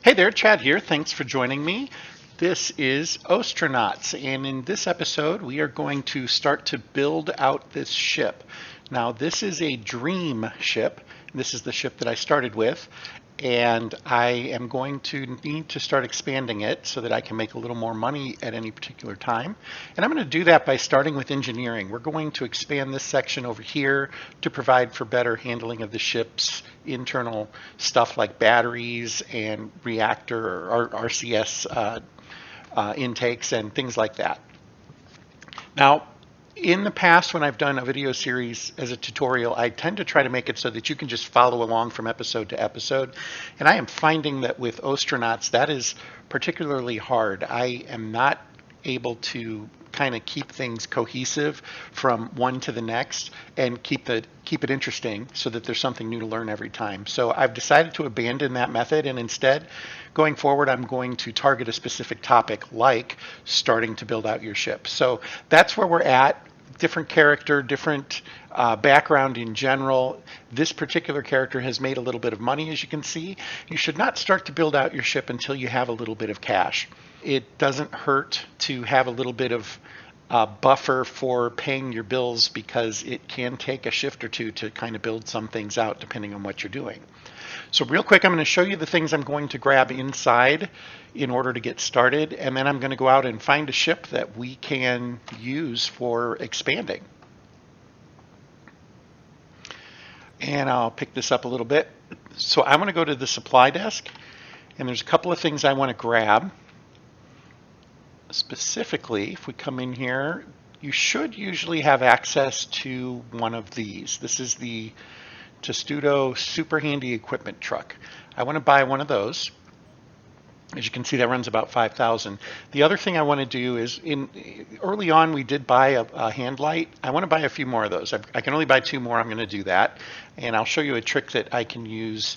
Hey there, Chad here. Thanks for joining me. This is Ostranauts, and in this episode, we are going to start to build out this ship. Now, this is a dream ship. This is the ship that I started with, and I am going to need to start expanding it so that I can make a little more money at any particular time. And I'm going to do that by starting with engineering. We're going to expand this section over here to provide for better handling of the ship's internal stuff like batteries and reactor or RCS intakes and things like that. Now, in the past, when I've done a video series as a tutorial, I tend to try to make it so that you can just follow along from episode to episode. And I am finding that with Ostranauts, that is particularly hard. I am not able to kind of keep things cohesive from one to the next and keep it interesting so that there's something new to learn every time. So I've decided to abandon that method, and instead, going forward, I'm going to target a specific topic like starting to build out your ship. So that's where we're at. Different character, different background in general. This particular character has made a little bit of money, as you can see. You should not start to build out your ship until you have a little bit of cash. It doesn't hurt to have a little bit of buffer for paying your bills, because it can take a shift or two to kind of build some things out depending on what you're doing. So real quick, I'm going to show you the things I'm going to grab inside in order to get started, and then I'm going to go out and find a ship that we can use for expanding. And I'll pick this up a little bit. So I'm going to go to the supply desk, and there's a couple of things I want to grab. Specifically, if we come in here, you should usually have access to one of these. This is the Testudo Super Handy Equipment Truck. I want to buy one of those. As you can see, that runs about 5,000. The other thing I want to do is, early on we did buy a hand light. I want to buy a few more of those. I can only buy 2 more. I'm going to do that, and I'll show you a trick that I can use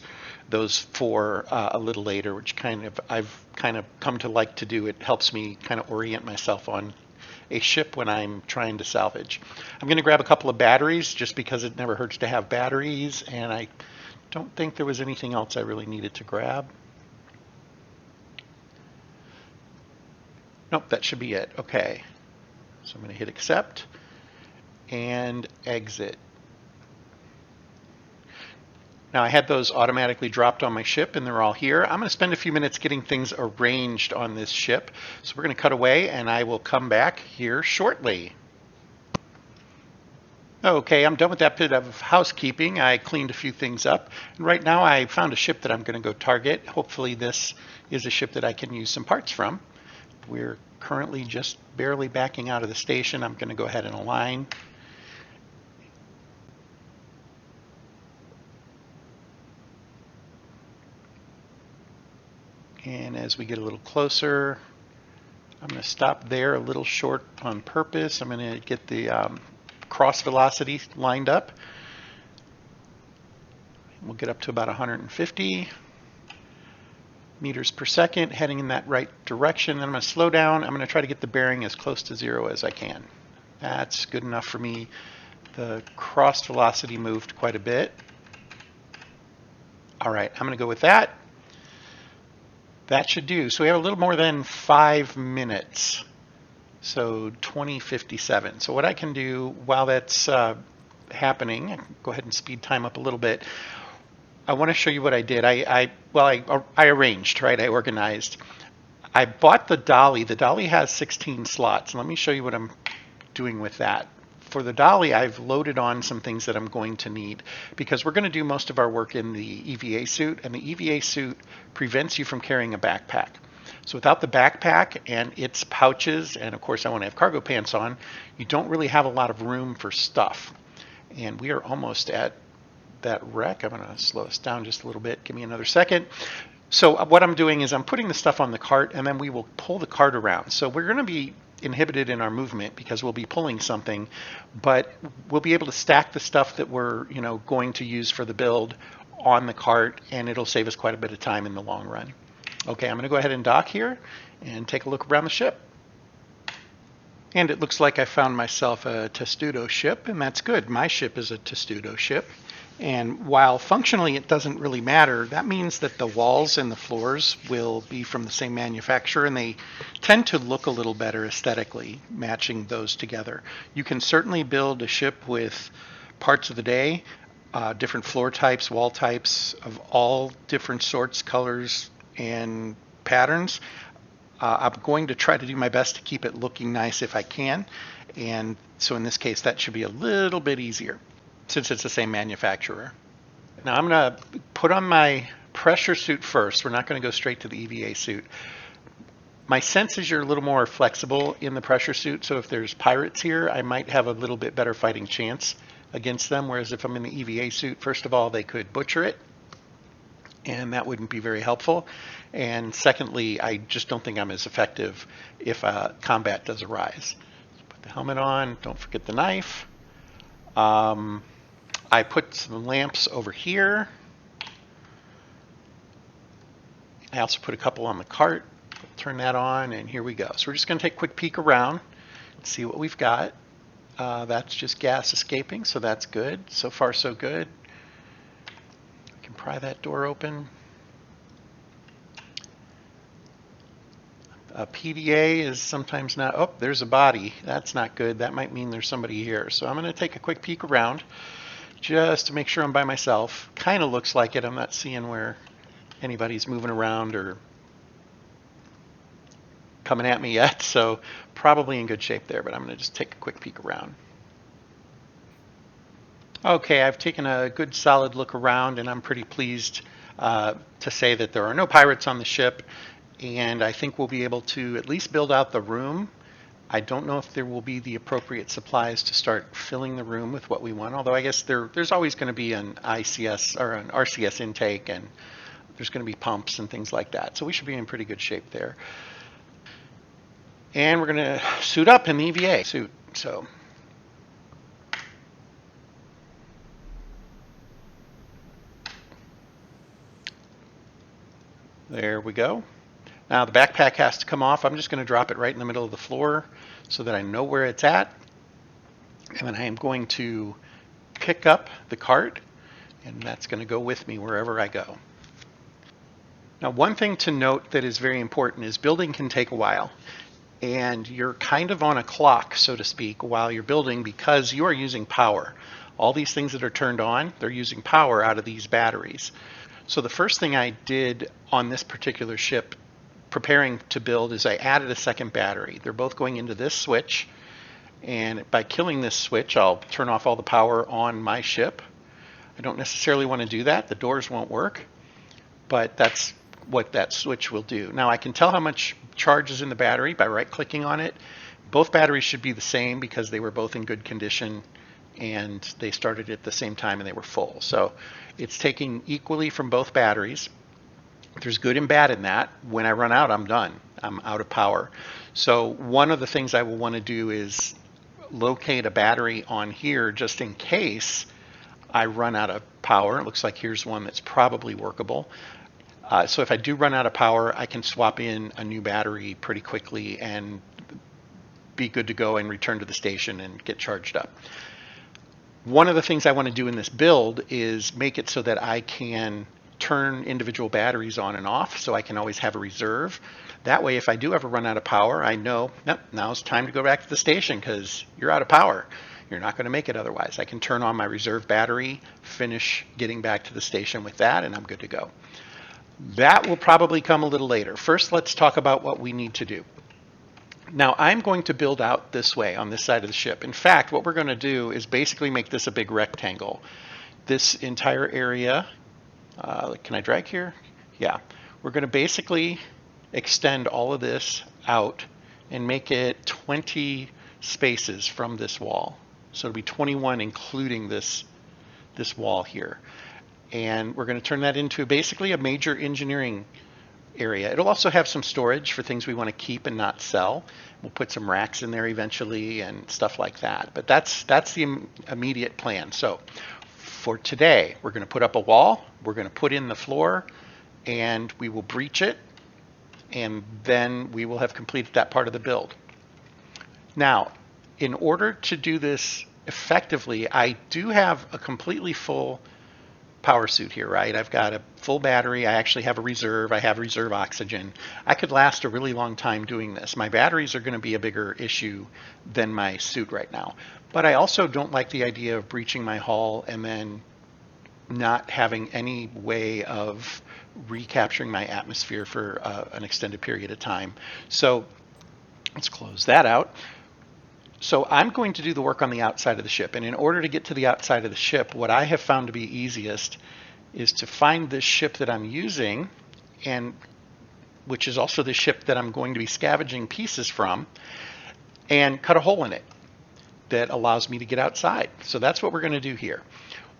those for a little later, which I've kind of come to like to do. It helps me kind of orient myself on a ship when I'm trying to salvage. I'm going to grab a couple of batteries just because it never hurts to have batteries, and I don't think there was anything else I really needed to grab. Nope, that should be it. Okay, so I'm going to hit accept and exit. Now, I had those automatically dropped on my ship, and they're all here. I'm going to spend a few minutes getting things arranged on this ship. So we're going to cut away, and I will come back here shortly. Okay, I'm done with that bit of housekeeping. I cleaned a few things up, and right now I found a ship that I'm going to go target. Hopefully this is a ship that I can use some parts from. We're currently just barely backing out of the station. I'm going to go ahead and align. And as we get a little closer, I'm going to stop there a little short on purpose. I'm going to get the cross velocity lined up. We'll get up to about 150 meters per second, heading in that right direction. Then I'm going to slow down. I'm going to try to get the bearing as close to 0 as I can. That's good enough for me. The cross velocity moved quite a bit. All right, I'm going to go with that. That should do. So we have a little more than 5 minutes. So 20:57. So what I can do while that's happening, I can go ahead and speed time up a little bit. I want to show you what I did. I arranged, right? I organized. I bought the dolly. The dolly has 16 slots. Let me show you what I'm doing with that. For the dolly, I've loaded on some things that I'm going to need, because we're going to do most of our work in the EVA suit, and the EVA suit prevents you from carrying a backpack. So without the backpack and its pouches, and of course I want to have cargo pants on, you don't really have a lot of room for stuff. And we are almost at that wreck. I'm going to slow this down just a little bit. Give me another second. So what I'm doing is I'm putting the stuff on the cart, and then we will pull the cart around. So we're going to be inhibited in our movement because we'll be pulling something, but we'll be able to stack the stuff that we're going to use for the build on the cart, and it'll save us quite a bit of time in the long run. Okay, I'm going to go ahead and dock here and take a look around the ship. And it looks like I found myself a Testudo ship, and that's good. My ship is a Testudo ship, And while functionally it doesn't really matter, that means that the walls and the floors will be from the same manufacturer, and they tend to look a little better aesthetically, matching those together. You can certainly build a ship with parts of the day, different floor types, wall types of all different sorts, colors, and patterns. I'm going to try to do my best to keep it looking nice if I can, and so in this case that should be a little bit easier since it's the same manufacturer. Now I'm going to put on my pressure suit first. We're not going to go straight to the EVA suit. My sense is you're a little more flexible in the pressure suit, so if there's pirates here, I might have a little bit better fighting chance against them, whereas if I'm in the EVA suit, first of all, they could butcher it, and that wouldn't be very helpful. And secondly, I just don't think I'm as effective if combat does arise. So put the helmet on, don't forget the knife. I put some lamps over here. I also put a couple on the cart. Turn that on, and here we go. So we're just going to take a quick peek around and see what we've got. That's just gas escaping, so that's good. So far, so good. I can pry that door open. A PDA is sometimes not, oh, there's a body. That's not good. That might mean there's somebody here. So I'm going to take a quick peek around just to make sure I'm by myself. Kind of looks like it. I'm not seeing where anybody's moving around or coming at me yet, so probably in good shape there, but I'm going to just take a quick peek around. Okay, I've taken a good solid look around, and I'm pretty pleased to say that there are no pirates on the ship, and I think we'll be able to at least build out the room. I don't know if there will be the appropriate supplies to start filling the room with what we want, although I guess there's always going to be an ICS or an RCS intake, and there's going to be pumps and things like that, so we should be in pretty good shape there. And we're going to suit up in the EVA suit. So there we go. Now the backpack has to come off. I'm just going to drop it right in the middle of the floor so that I know where it's at. And then I am going to pick up the cart, and that's going to go with me wherever I go. Now, one thing to note that is very important is building can take a while. And you're kind of on a clock, so to speak, while you're building because you are using power. All these things that are turned on, they're using power out of these batteries. So the first thing I did on this particular ship preparing to build is I added a second battery. They're both going into this switch, and by killing this switch, I'll turn off all the power on my ship. I don't necessarily want to do that. The doors won't work, but that's what that switch will do. Now I can tell how much charge is in the battery by right-clicking on it. Both batteries should be the same because they were both in good condition and they started at the same time and they were full. So it's taking equally from both batteries. There's good and bad in that. When I run out, I'm done. I'm out of power. So one of the things I will want to do is locate a battery on here just in case I run out of power. It looks like here's one that's probably workable. So if I do run out of power, I can swap in a new battery pretty quickly and be good to go and return to the station and get charged up. One of the things I want to do in this build is make it so that I can turn individual batteries on and off so I can always have a reserve. That way, if I do ever run out of power, I know, nope, now's time to go back to the station because you're out of power. You're not going to make it otherwise. I can turn on my reserve battery, finish getting back to the station with that, and I'm good to go. That will probably come a little later. First, let's talk about what we need to do. Now, I'm going to build out this way on this side of the ship. In fact, what we're going to do is basically make this a big rectangle. This entire area, can I drag here? Yeah. We're going to basically extend all of this out and make it 20 spaces from this wall. So it'll be 21 including this wall here. And we're going to turn that into basically a major engineering area. It'll also have some storage for things we want to keep and not sell. We'll put some racks in there eventually and stuff like that. But that's the immediate plan. So for today, we're going to put up a wall, we're going to put in the floor, and we will breach it, and then we will have completed that part of the build. Now, in order to do this effectively, I do have a completely full power suit here, right? I've got a full battery. I actually have a reserve. I have reserve oxygen. I could last a really long time doing this. My batteries are going to be a bigger issue than my suit right now. But I also don't like the idea of breaching my hull and then not having any way of recapturing my atmosphere for an extended period of time. So let's close that out. So I'm going to do the work on the outside of the ship. And in order to get to the outside of the ship, what I have found to be easiest is to find this ship that I'm using, and which is also the ship that I'm going to be scavenging pieces from, and cut a hole in it that allows me to get outside. So that's what we're going to do here.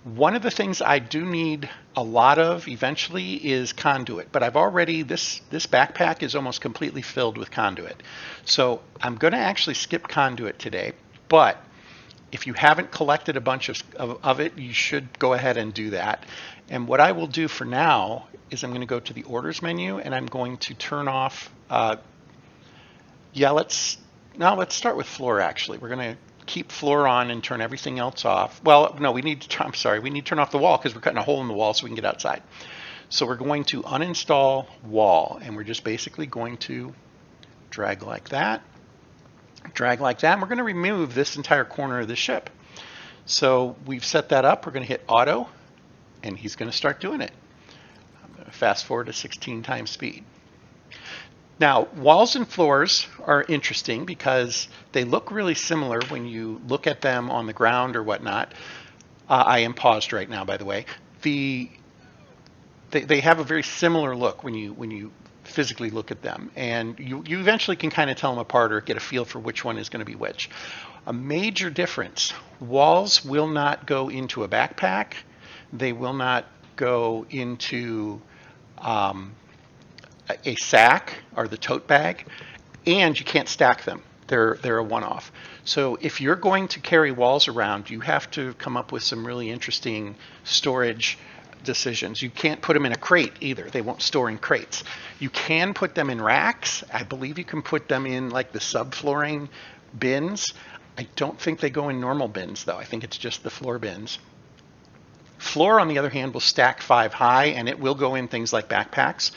One of the things I do need a lot of eventually is conduit, but I've already, this backpack is almost completely filled with conduit. So I'm going to actually skip conduit today, but if you haven't collected a bunch of it, you should go ahead and do that. And what I will do for now is I'm going to go to the orders menu and I'm going to turn off, let's start with floor actually. We're going to keep floor on and turn everything else off. Well, no, we need to turn off the wall because we're cutting a hole in the wall so we can get outside. So we're going to uninstall wall, and we're just basically going to drag like that, and we're going to remove this entire corner of the ship. So we've set that up. We're going to hit auto, and he's going to start doing it. I'm going to fast forward to 16 times speed. Now, walls and floors are interesting because they look really similar when you look at them on the ground or whatnot. I am paused right now, by the way. They have a very similar look when you physically look at them, and you eventually can kind of tell them apart or get a feel for which one is going to be which. A major difference: walls will not go into a backpack. They will not go into a sack or the tote bag, and you can't stack them. They're a one-off. So if you're going to carry walls around, you have to come up with some really interesting storage decisions. You can't put them in a crate either. They won't store in crates. You can put them in racks. I believe you can put them in like the subflooring bins. I don't think they go in normal bins though. I think it's just the floor bins. Floor, on the other hand, will stack 5 high, and it will go in things like backpacks.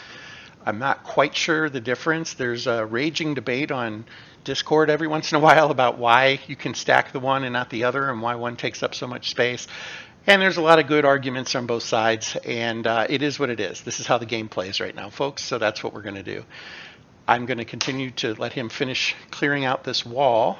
I'm not quite sure the difference. There's a raging debate on Discord every once in a while about why you can stack the one and not the other and why one takes up so much space. And there's a lot of good arguments on both sides, and it is what it is. This is how the game plays right now, folks, so that's what we're going to do. I'm going to continue to let him finish clearing out this wall.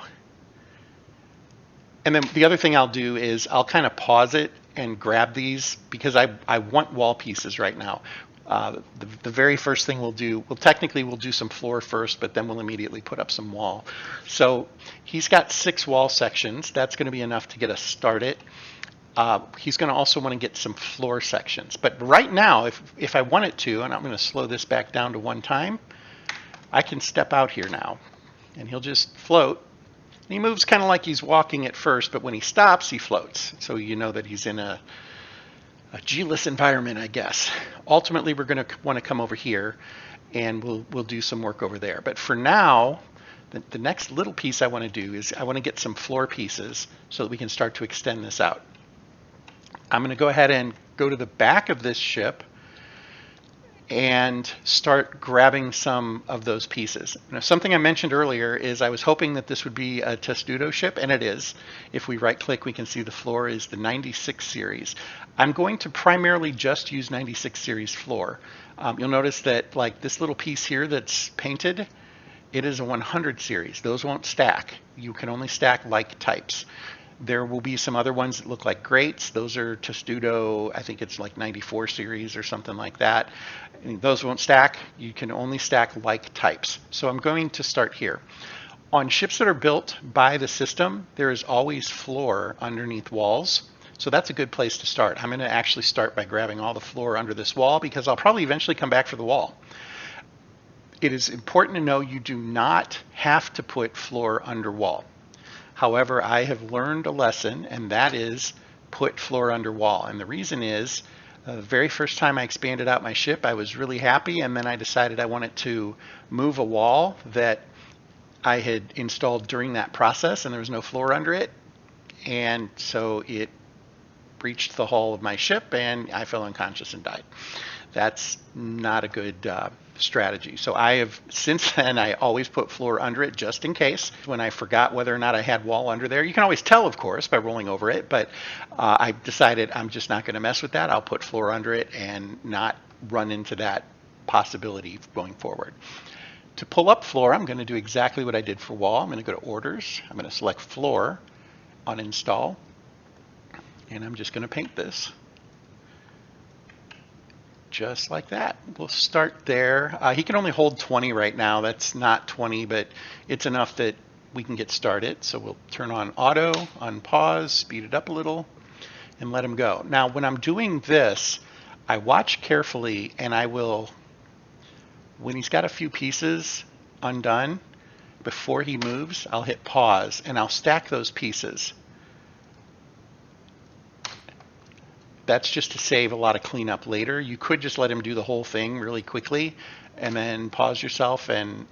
And then the other thing I'll do is I'll kind of pause it and grab these because I want wall pieces right now. The very first thing we'll do some floor first, but then we'll immediately put up some wall. So he's got 6 wall sections. That's going to be enough to get us started. He's going to also want to get some floor sections. But right now, if I wanted to, and I'm going to slow this back down to 1 time, I can step out here now, and he'll just float. And he moves kind of like he's walking at first, but when he stops, he floats. So you know that he's in a G-less environment, I guess. Ultimately, we're going to want to come over here, and we'll do some work over there. But for now, the next little piece I want to do is I want to get some floor pieces so that we can start to extend this out. I'm going to go ahead and go to the back of this ship and start grabbing some of those pieces. Now, something I mentioned earlier is I was hoping that this would be a testudo ship, and it is. If we right-click, we can see the floor is the 96 series. I'm going to primarily just use 96 series floor. You'll notice that like this little piece here that's painted, it is a 100 series. Those won't stack. You can only stack like types. There will be some other ones that look like grates. Those are testudo, I think it's like 94 series or something like that. And those won't stack. You can only stack like types. So I'm going to start here. On ships that are built by the system, there is always floor underneath walls. So that's a good place to start. I'm going to actually start by grabbing all the floor under this wall because I'll probably eventually come back for the wall. It is important to know you do not have to put floor under wall. However, I have learned a lesson, and that is put floor under wall. And the reason is, the very first time I expanded out my ship, I was really happy, and then I decided I wanted to move a wall that I had installed during that process, and there was no floor under it. And so it breached the hull of my ship and I fell unconscious and died. That's not a good strategy. So I have, since then, I always put floor under it just in case. When I forgot whether or not I had wall under there, you can always tell, of course, by rolling over it, but I decided I'm just not going to mess with that. I'll put floor under it and not run into that possibility going forward. To pull up floor, I'm going to do exactly what I did for wall. I'm going to go to orders. I'm going to select floor, uninstall, and I'm just going to paint this. Just like that. We'll start there. He can only hold 20 right now. That's not 20, but it's enough that we can get started. So we'll turn on auto, unpause, speed it up a little, and let him go. Now, when I'm doing this, I watch carefully, and I will, when he's got a few pieces undone, before he moves, I'll hit pause, and I'll stack those pieces. That's just to save a lot of cleanup later. You could just let him do the whole thing really quickly and then pause yourself and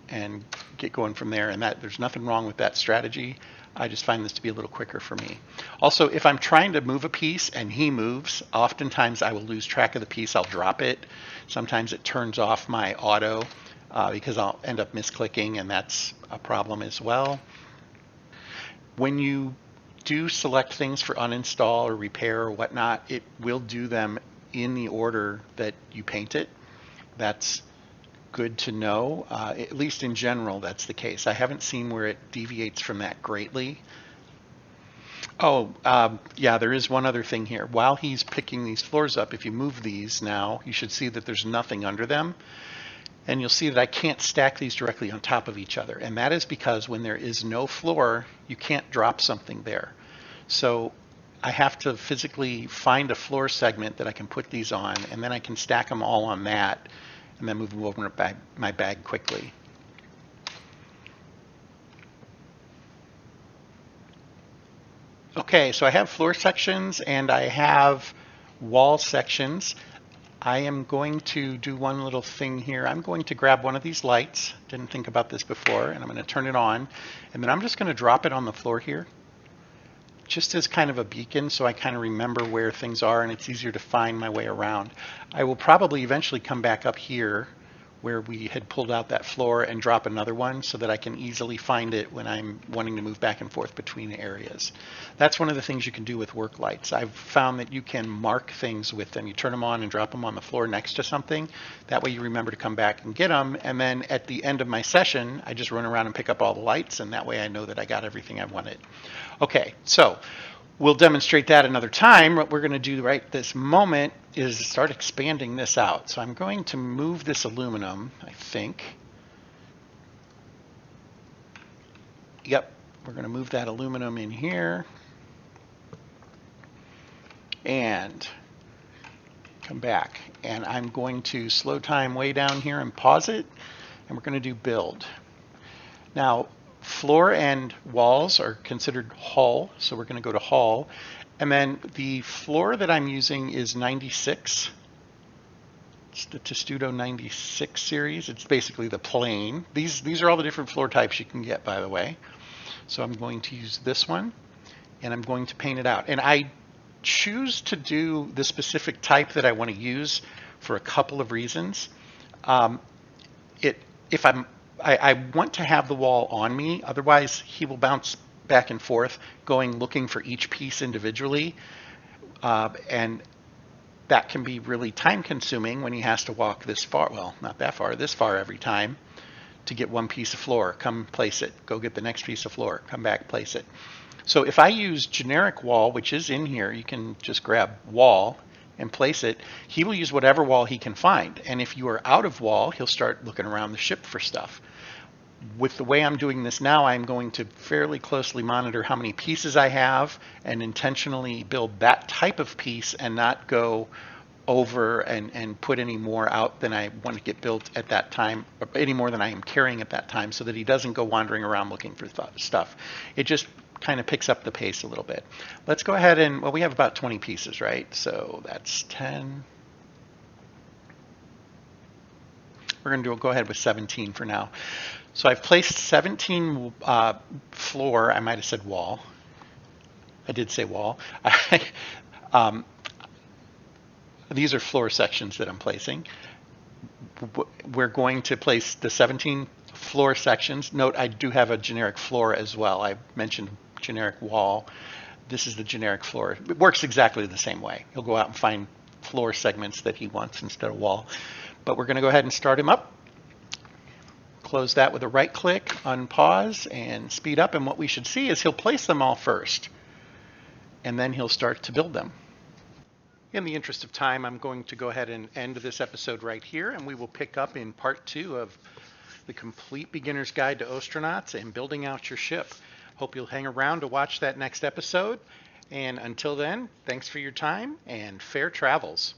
get going from there. And there's nothing wrong with that strategy. I just find this to be a little quicker for me. Also, if I'm trying to move a piece and he moves, oftentimes I will lose track of the piece. I'll drop it. Sometimes it turns off my auto because I'll end up misclicking, and that's a problem as well. When you do select things for uninstall or repair or whatnot, it will do them in the order that you paint it. That's good to know. At least in general, that's the case. I haven't seen where it deviates from that greatly. Oh, yeah, there is one other thing here. While he's picking these floors up, if you move these now, you should see that there's nothing under them. And you'll see that I can't stack these directly on top of each other. And that is because when there is no floor, you can't drop something there. So I have to physically find a floor segment that I can put these on, and then I can stack them all on that, and then move them over to my bag quickly. Okay, so I have floor sections and I have wall sections. I am going to do one little thing here. I'm going to grab one of these lights. Didn't think about this before, and I'm going to turn it on. And then I'm just going to drop it on the floor here, just as kind of a beacon, so I kind of remember where things are and it's easier to find my way around. I will probably eventually come back up here where we had pulled out that floor and drop another one so that I can easily find it when I'm wanting to move back and forth between areas. That's one of the things you can do with work lights. I've found that you can mark things with them. You turn them on and drop them on the floor next to something. That way you remember to come back and get them. And then at the end of my session, I just run around and pick up all the lights, and that way I know that I got everything I wanted. Okay, so we'll demonstrate that another time. What we're going to do right this moment is start expanding this out. So I'm going to move this aluminum, I think. Yep, we're going to move that aluminum in here. And come back. And I'm going to slow time way down here and pause it. And we're going to do build. Now, floor and walls are considered hull, so we're going to go to hull. And then the floor that I'm using is 96. It's the Testudo 96 series. It's basically the plain. These are all the different floor types you can get, by the way. So I'm going to use this one, and I'm going to paint it out. And I choose to do the specific type that I want to use for a couple of reasons. I want to have the wall on me, otherwise he will bounce back and forth looking for each piece individually, and that can be really time consuming when he has to walk this far, well, not that far, this far every time to get one piece of floor. Come place it, go get the next piece of floor, come back, place it. So if I use generic wall, which is in here, you can just grab wall and place it, he will use whatever wall he can find. And if you are out of wall, he'll start looking around the ship for stuff. With the way I'm doing this now, I'm going to fairly closely monitor how many pieces I have and intentionally build that type of piece and not go over and put any more out than I want to get built at that time, or any more than I am carrying at that time, so that he doesn't go wandering around looking for stuff. It just kind of picks up the pace a little bit. Let's go ahead and, well, we have about 20 pieces, right? So that's 10. We're going to go ahead with 17 for now. So I've placed 17 floor. I might have said wall. I did say wall. These are floor sections that I'm placing. We're going to place the 17 floor sections. Note I do have a generic floor as well. I mentioned generic wall. This is the generic floor. It works exactly the same way. He'll go out and find floor segments that he wants instead of wall. But we're going to go ahead and start him up. Close that with a right click, unpause, and speed up. And what we should see is he'll place them all first, and then he'll start to build them. In the interest of time, I'm going to go ahead and end this episode right here, and we will pick up in part 2 of the Complete Beginner's Guide to Ostranauts and building out your ship. Hope you'll hang around to watch that next episode. And until then, thanks for your time and fair travels.